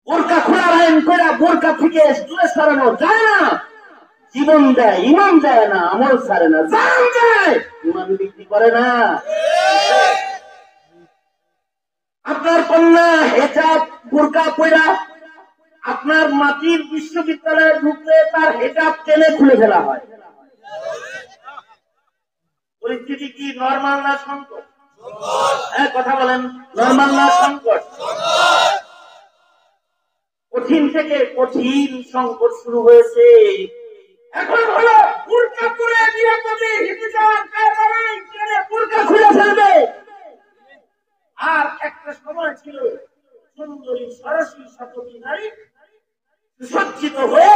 বোরকা খোলার আইন করে বোরকা থেকে দূরে সরানো যায় না। জীবন দেয়, ইমান দেয় না, আমল ছাড়ে না, জান দেয়, ইমান বিক্রি করে না। আপনার কন্যা হেজাব বোরকা পয়রা আপনার মাটির বিশ্ববিদ্যালয়ে ঢুকলে তার হেজাব টেনে খুলে ফেলা হয়। পরিস্থিতি কি নরমাল না সংকট? হ্যাঁ, কথা বলেন, নরমাল না সংকট? কঠিন থেকে কঠিন সংকট শুরু হয়েছে। এখন হলো বোরকা পরে নিরাপদে হেঁটে যাওয়ার কায়দা নাই, বোরকা খুলে ফেলবে। আর একটা সময় ছিল সুন্দরী সরসী শতকী নারী সুসজ্জিত হয়ে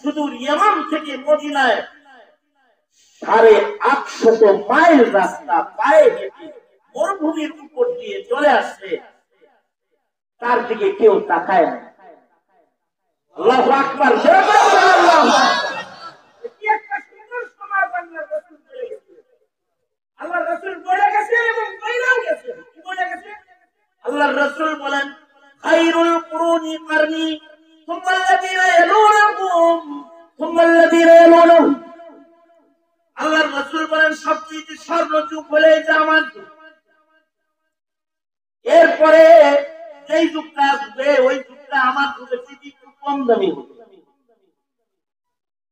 সুদূর ইয়ামান থেকে মদিনায় 850 মাইল রাস্তা পায়ে হেঁটে মরুভূমির উপর দিয়ে চলে আসছে, তার দিকে কেউ তাকায় না। আল্লাহু আকবার, আল্লাহ রাসূল বলে গেছে এবং বইলা গেছে। কি বলে গেছে? আল্লাহ রাসূল বলেন, খায়রুল কুরুনি কারনি সুম্মা আল্লাযীনা ইয়ালুনাহুম সুম্মা আল্লাযীনা ইয়ালুনাহুম। আল্লাহ রাসূল বলেন, সবচেয়ে সর্বযুগ হলে যে আমার যুগ, এরপরে যেই যুগটা আসবে ওই যুগটা আমার যুগের থেকে একটু কম দামি হবে,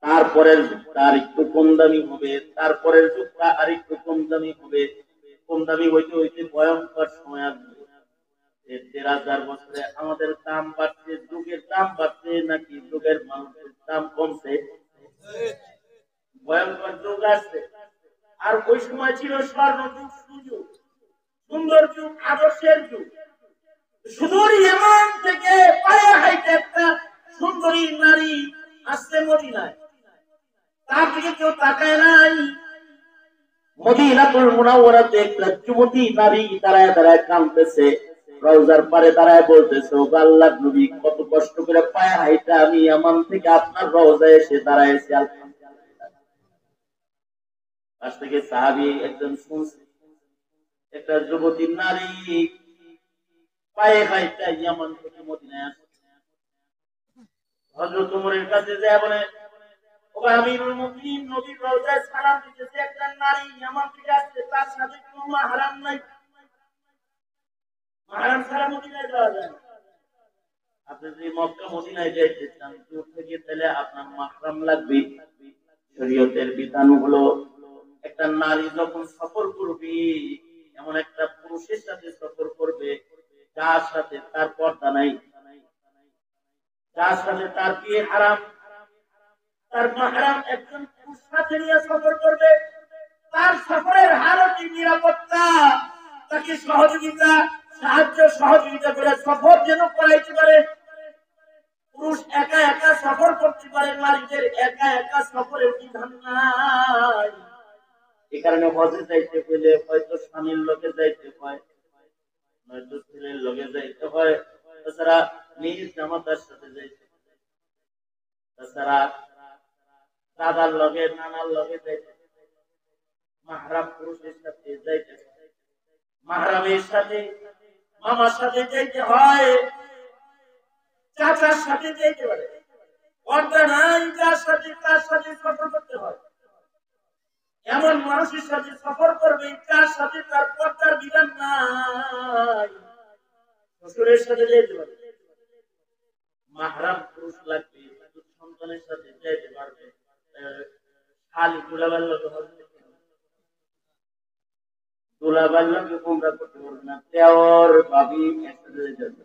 তারপরের যুগটা আর একটু কম দামি হবে, তারপরের যুগটা আর একটু কম দামি হবে। কম দামি হইতে হইতে ভয়ঙ্কর সময় আসবে। 1000 বছরে আমাদের দাম বাড়ছে, যুগের দাম বাড়ছে নাকি যুগের মানুষের দাম কমছে? ভয়ঙ্কর যুগ আসছে। আর ওই সময় ছিল স্বর্ণ যুগ, সুযোগ, সুন্দর যুগ, আদর্শের যুগ। সুদূর ইয়ামান থেকে পায়ে হাইটে একটা সুন্দরী নারী আসছে মদিনায়, তার দিকে কেউ তাকায় নাই। মদিনাতুল মুনাওয়ারাতে একটা যুবতী নারী দাঁড়ায় দাঁড়ায় কাঁদতেছে, রওজার পারে দাঁড়ায় বলতেছে, ও আল্লাহর নবী, কত কষ্ট করে পায়ে হাইটা আমি ইয়ামান থেকে আপনার রওজায় এসে দাঁড়াইছি, আলহামদুলিল্লাহ। পাশ থেকে সাহাবী একজন শুনছে, একটা যুবতী নারী পায়ে হাইটা ইয়ামান থেকে মদিনায় আসছে। হযরত ওমরের কাছে যায় বলে, ও আমিরুল মুমিনিন, নবীর রওজায় সালাম দিতেছে একটা নারী ইয়ামান থেকে আসছে, তার সাথে কোনো মাহরাম নাই, মাহরাম ছাড়া মদিনায় যাওয়া যায় না। আপনি যদি মক্কা মদিনায় যাইতে চান দূর থেকে, তাহলে আপনার মাহরাম লাগবে। শরীয়তের বিধান হলো একটা নারী যখন সফর করবে, এমন একটা পুরুষের সাথে সফর করবে যার সাথে তার পর্দা নাই, যার সাথে তার বিয়ে হারাম, তার মাহরাম একজন পুরুষ সাথে নিয়ে সফর করবে। তার সফরের হালতে নিরাপত্তা, তাকে সহযোগিতা, সাহায্য সহযোগিতা করে সফর যেন করাইতে পারে। পুরুষ একা একা সফর করতে পারে, নারীদের একা একা সফরের বিধান নাই। এই কারণে হজে যাইতে হইলে হয়তো স্বামীর লোকে যাইতে হয়, নয়তো ছেলের লোকে যাইতে হয়, তাছাড়া নিজ জামাতার সাথে যাইতে হয়, তাছাড়া দাদার লগে নানার লগে যাইতে, মাহরাম পুরুষের সাথে যাইতে, মাহরামের সাথে মামার সাথে যাইতে হয়, চাচার সাথে যাইতে পারে, পর্দা নাই যার সাথে তার সাথে সফর করতে হয়। এমন মানুষের সাথে সফর করবে যার সাথে তার পর্দার বিধান নাই, শ্বশুরের সাথে যাইতে পারে। মাহরাম পুরুষ লাগবে, সন্তানের সাথে যাইতে পারবে, খালি দুলাবার লোকে হচ্ছে, দুলাবার লোকে তোমরা করতে পারবে না, দেওর ভাবি একসাথে যাবে।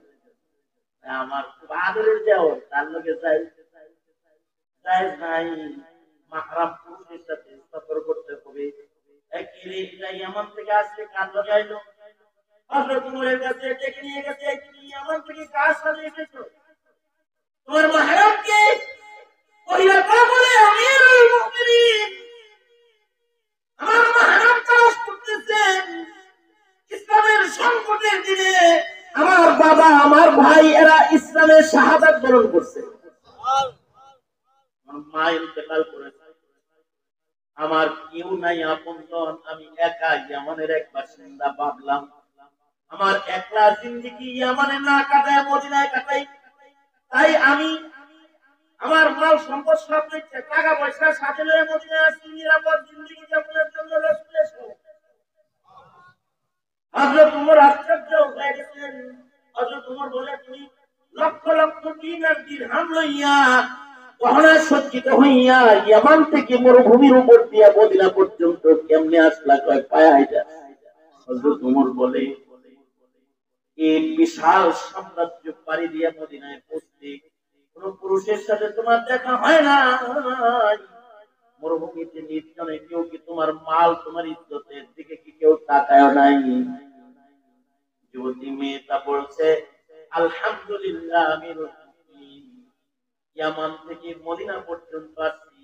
আমার খুব আদরের দেওর, তার লোকে যাই যাই নাই, মাহরাম পুরুষের সাথে সফর করতে হবে। ইয়ামান থেকে আসলে কার লোকে আইলো? হযরত ওমরের কাছে ডেকে নিয়ে গেছে, তুমি ইয়ামান থেকে কার সাথে এসেছো? তোমার মাহরাম কে? ওহিরা তা বলে, আমিরুল মুমিনিন, আমার মাহরাম তালাশ করতেছেন। ইসলামের সংকটের দিনে আমার বাবা, আমার ভাই, এরা ইসলামের শাহাদাত বরণ করছে, আমার মা ইন্তেকাল করেছে, আমার কেউ নাই আপনজন, আমি একা ইয়ামানের এক বাসিন্দা। ভাবলাম আমার একলা জিন্দেগি ইয়ামানে না কাটায় মদিনায় কাটাই। আমি আমার মাল সম্পদ সব দিচ্ছে, টাকা পয়সা সাথে লয়ে মদিনায় আসছি নিরাপদ জিন্দেগি যাপনের জন্য রাসূলের সঙ্গে। হযরত ওমর আশ্চর্য হয়ে গেছেন। হযরত ওমর বলে, তুমি লক্ষ লক্ষ দিনার দিরহাম লইয়া গহনা সজ্জিত হইয়া ইয়ামান থেকে মরুভূমির উপর দিয়া মদিনা পর্যন্ত কেমনে আসলা? কয় পায়ে হাইটা। হযরত ওমর বলে, এই বিশাল সাম্রাজ্য পাড়ি দিয়া মদিনায় পৌঁছতে কোন পুরুষের সাথে তোমার দেখা হয় না। মরুভূমিতে নির্জনে কেউ কি তোমার মাল তোমার ইজ্জতের দিকে কি কেউ তাকায় নাই? যুবতী মেয়েটা বলছে, আলহামদুলিল্লাহ আমিরুল মুমিনিন, ইয়ামান থেকে মদিনা পর্যন্ত আসছি,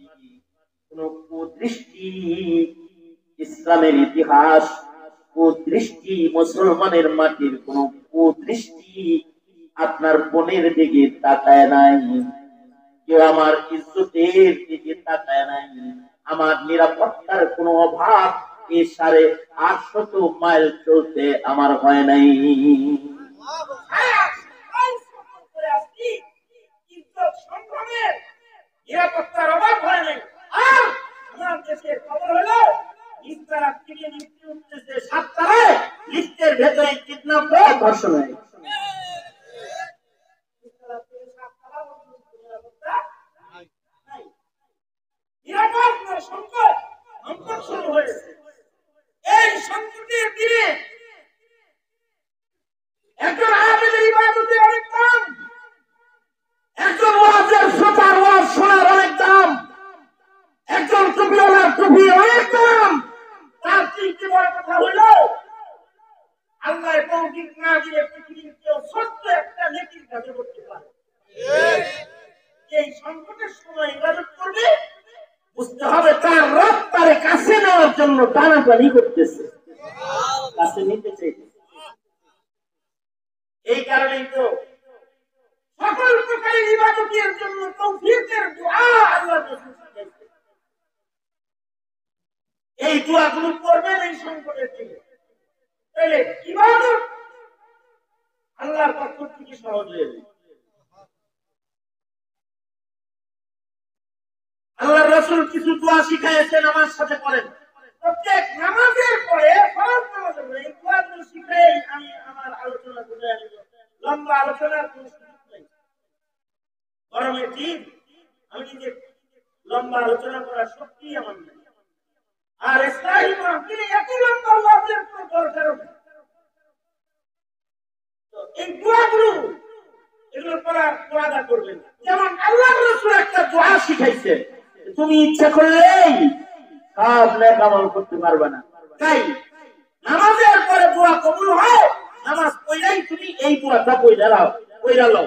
কোন কুদৃষ্টি ইসলামের ইতিহাস, কুদৃষ্টি মুসলমানের মাটির কোন কুদৃষ্টি আপনার বোনের দিকে তাকায় নাই, কেউ আমার ইজ্জতের দিকে তাকায় নাই, আমার নিরাপত্তার কোনো অভাব এই 850 মাইল চলতে আমার হয় নাই। নিরাপত্তার অভাব হয় নাই। আর আমার দেশের খবর হলো ইস্তারা থেকে নিচে উঠতেছে 7 তারায়, লিফটের ভেতরে কিডন্যাপ হয়ে ধর্ষণ হয়। নিরাপত্তার সংকট শুরু হয়েছে। এই সংকটের দিনে একজন আলেমের ইবাদতের অনেক দাম, একজন ওয়াজের শ্রোতার ওয়াজ শোনার অনেক দাম, একজন টুপিওয়ালার টুপি অনেক দাম। তার চিন্তা বড় কথা হইল আল্লাহ তৌফিক না দিলে পৃথিবীর কেউ ছোট্ট একটা নেকির কাজ করতে পারে। এই সংকটের সময় ইবাদত করবে, বুঝতে হবে তার রব তারে কাছে নেওয়ার জন্য টানাটানি করতেছে, কাছে নিতে চাইতেছে। এই কারণেই তো সকল প্রকারের ইবাদতের জন্য তৌফিকের দোয়া আল্লাহ রাসূল শিখাইছেন। এই দোয়াগুলো করবেন এই সংকটের দিনে, তাহলে ইবাদত আল্লাহর পক্ষ থেকে সহজ হয়ে যাবে। আল্লাহ রাসূল কিছু দোয়া শিখাইছেন, আমার সাথে করেন। প্রত্যেক নামাজের পরে ফরজ নামাজের পরে এই দোয়াগুলো শিখাই আমি আমার আলোচনা করে আনব। লম্বা আলোচনার কোনো সুযোগ নেই, গরমের দিন আমি নিজে লম্বা আলোচনা করার শক্তি আমার নেই। আর ইসলামী মাহফিলে এত লম্বা ওয়াজের কোনো দরকার নেই। তো এই দোয়াগুলো এগুলো করার ওয়াদা করবেন। যেমন আল্লাহ রাসূল একটা দোয়া শিখাইছে, তুমি ইচ্ছা করলেই সব নেক আমল করতে পারবে না, তাই নামাজের পরে দোয়া কবুল হয়, নামাজ পড়লেই তুমি এই দোয়াটা কইরা লও।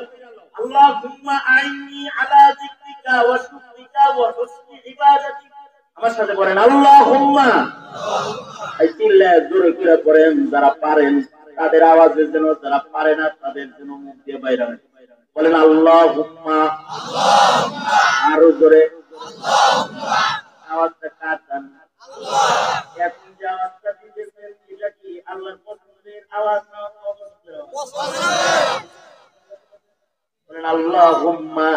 আল্লাহুম্মা আইনি আলা যিকরিকা ওয়া শুকরিকা ওয়া হুসনি ইবাদাতিক। আমার সাথে বলেন আল্লাহুম্মা। এই চিল্লা জোরে করে পড়েন, যারা পারেন তাদের আওয়াজের জন্য, যারা পারে না তাদের জন্য মুখ দিয়ে বাইরে হয়। বলেন আল্লাহুম্মা। আরো জোরে আওয়াজটা কাটান। এখন যে আওয়াজটা দিতেছেন এটা কি আল্লাহর পছন্দের আওয়াজ না অপছন্দের আওয়াজ? বলেন আল্লাহুম্মা।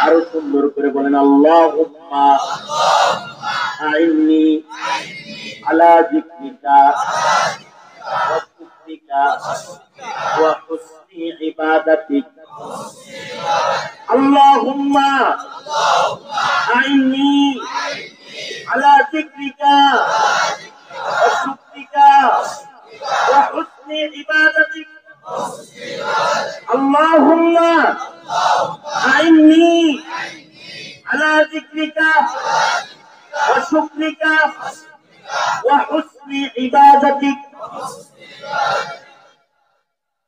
আরো সুন্দর করে বলেন আল্লাহুম্মা আইনি আলা যিকরিকা ওয়া শুকরিকা ওয়া হুসনি ইবাদাতিক। আল্লাহুম্মা আইনি আলা যিকরিকা ওয়া শুকরিকা ওয়া হুসনি ইবাদাতিক। আল্লাহুম্মা আইনি আলা যিকরিকা ওয়া শুকরিকা ওয়া হুসনি ইবাদাতিক।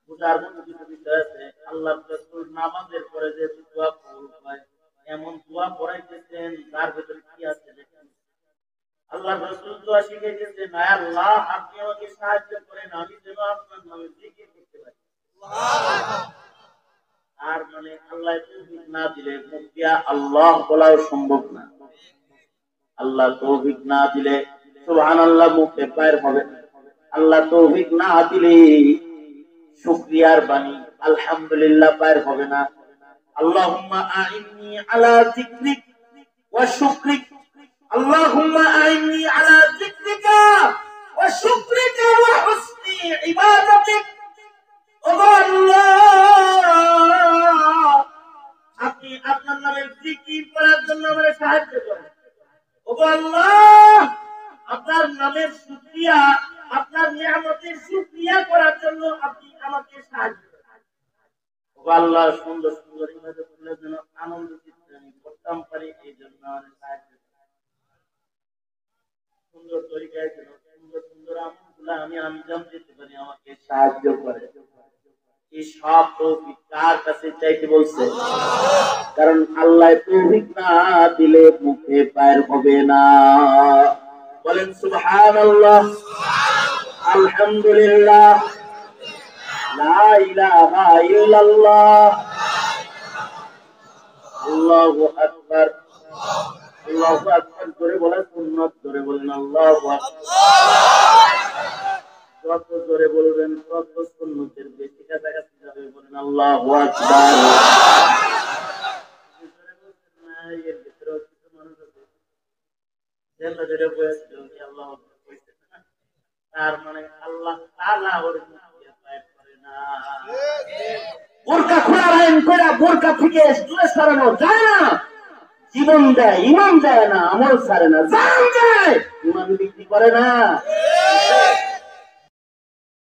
বুঝার মতো কিছু বিষয় আছে। আল্লাহ রাসূল নামাজের পরে যে দোয়া পড়ায়, এমন দোয়া পড়াইতেছেন তার ভিতরে কি আছে দেখেন। আল্লাহ রাসূল দোয়া শিখাইতেছেন, না আল্লাহ আপনি আমাকে সাহায্য করেন, আমি যেন আপনার নামে জিকির করতে পারি। আর মানে আল্লাহ তৌফিক না দিলে মুখ দিয়া আল্লাহ বলাও সম্ভব না। আল্লাহ তৌফিক না দিলে সুবহানাল্লাহ মুখে বাইর হবে না। আল্লাহ তৌফিক না দিলে শুকরিয়ার বাণী আলহামদুলিল্লাহ বাইর হবে না। আল্লাহুম্মা আইন্নি আলা যিকরিক ওয়া শুকরিক, আল্লাহুম্মা আইন্নি আলা যিকরিকা ওয়া শুকরিকা ওয়া হুসনি ইবাদাতিক। ও আল্লাহ, আপনি আপনার নামের জিকির করার জন্য আমাকে সাহায্য করেন। ও আল্লাহ, আপনার নামের শুকরিয়া, আপনার নিয়ামতের শুকরিয়া করার জন্য আপনি আমাকে সাহায্য করেন। ও আল্লাহ, সুন্দর সুন্দর ইবাদতগুলোর জন্য আনন্দ চিত্তে আমি করতাম পারি, এই জন্য আমাকে সাহায্য করেন। সুন্দর তরিকায় যেন সুন্দর সুন্দর আমলগুলো আমি আঞ্জাম দিতে পারি, আমাকে সাহায্য করে। এই সব তৌফিক কার কাছে চাইতে বলছে? কারণ আল্লাহ তৌফিক না দিলে মুখে পায়ের হবে না। বলেন সুবহানাল্লাহ, আলহামদুলিল্লাহ, লা ইলাহা ইল্লাল্লাহ, আল্লাহু আকবার। আল্লাহু আকবার করে বলেন, সুন্নাত করে বলেন আল্লাহু আকবার। যত জোরে বলবেন তত সুন্নতের বেশি কাছাকাছি যাবে, বলেন আল্লাহু আকবার। এর ভিতরে কিছু মানুষ আছে যেটা বলেছিল আল্লাহ কইছে, তার মানে আল্লাহ তাআলা ওর মুখে পায় করে না। বোরকা খোলা আইন করে বোরকা থেকে দূরে সরানো যায় না। জীবন দেয়, ইমান দেয় না, আমল ছাড়ে না, জান দেয়, ইমান বিক্রি করে না।